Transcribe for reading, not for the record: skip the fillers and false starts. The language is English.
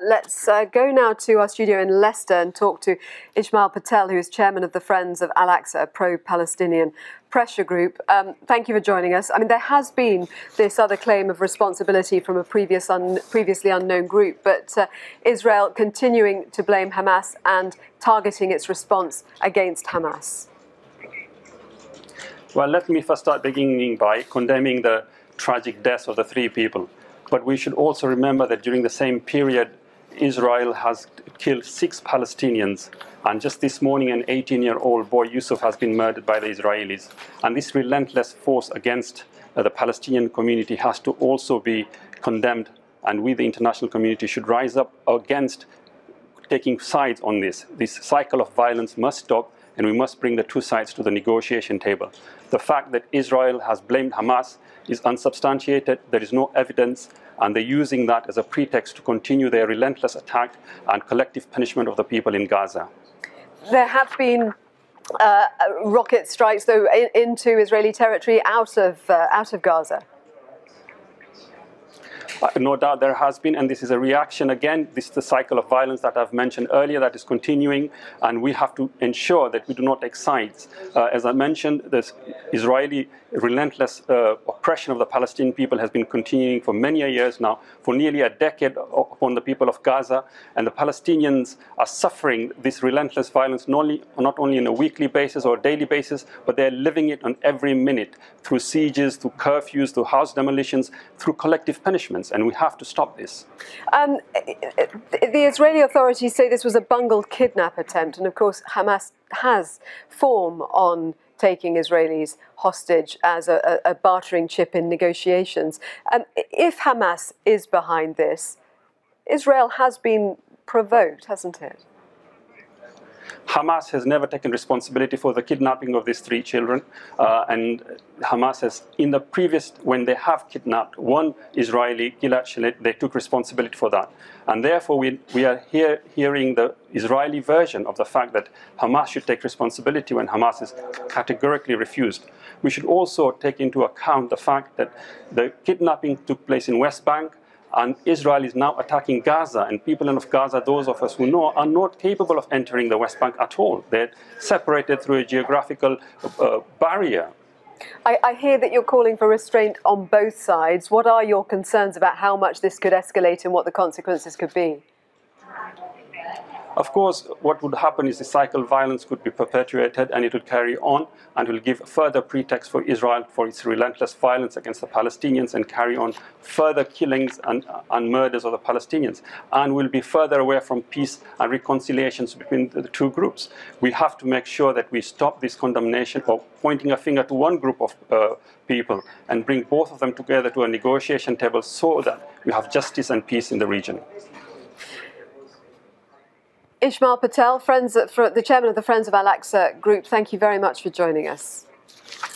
Let's go now to our studio in Leicester and talk to Ismail Patel, who is chairman of the Friends of Al-Aqsa, a pro-Palestinian pressure group. Thank you for joining us. I mean, there has been this other claim of responsibility from a previously unknown group, but Israel continuing to blame Hamas and targeting its response against Hamas. Well, let me first start beginning by condemning the tragic deaths of the 3 people. But we should also remember that during the same period, Israel has killed 6 Palestinians. And just this morning, an 18-year-old boy, Yusuf, has been murdered by the Israelis. And this relentless force against the Palestinian community has to also be condemned. And we, the international community, should rise up against taking sides on this. This cycle of violence must stop, and we must bring the 2 sides to the negotiation table. The fact that Israel has blamed Hamas is unsubstantiated. There is no evidence, and they're using that as a pretext to continue their relentless attack and collective punishment of the people in Gaza. There have been rocket strikes, though, into Israeli territory out of Gaza. No doubt there has been, and this is a reaction again. This is the cycle of violence that I've mentioned earlier that is continuing, and we have to ensure that we do not take sides. As I mentioned, this Israeli relentless oppression of the Palestinian people has been continuing for many years now, for nearly a decade upon the people of Gaza, and the Palestinians are suffering this relentless violence not only on a weekly basis or daily basis, but they're living it on every minute through sieges, through curfews, through house demolitions, through collective punishments. And we have to stop this. The Israeli authorities say this was a bungled kidnap attempt, and of course Hamas has form on taking Israelis hostage as a bartering chip in negotiations. If Hamas is behind this, Israel has been provoked, hasn't it? Hamas has never taken responsibility for the kidnapping of these 3 children, and Hamas has, in the previous, when they have kidnapped one Israeli, Gilad Shalit, they took responsibility for that. And therefore we are here hearing the Israeli version of the fact that Hamas should take responsibility when Hamas is categorically refused. We should also take into account the fact that the kidnapping took place in West Bank, and Israel is now attacking Gaza, and people of Gaza, those of us who know, are not capable of entering the West Bank at all. They're separated through a geographical barrier. I hear that you're calling for restraint on both sides. What are your concerns about how much this could escalate and what the consequences could be? Of course, what would happen is the cycle of violence could be perpetuated, and it would carry on and will give further pretext for Israel for its relentless violence against the Palestinians and carry on further killings and murders of the Palestinians, and will be further away from peace and reconciliations between the 2 groups. We have to make sure that we stop this condemnation of pointing a finger to one group of people and bring both of them together to a negotiation table so that we have justice and peace in the region. Ismail Patel, the chairman of the Friends of Al-Aqsa group, thank you very much for joining us.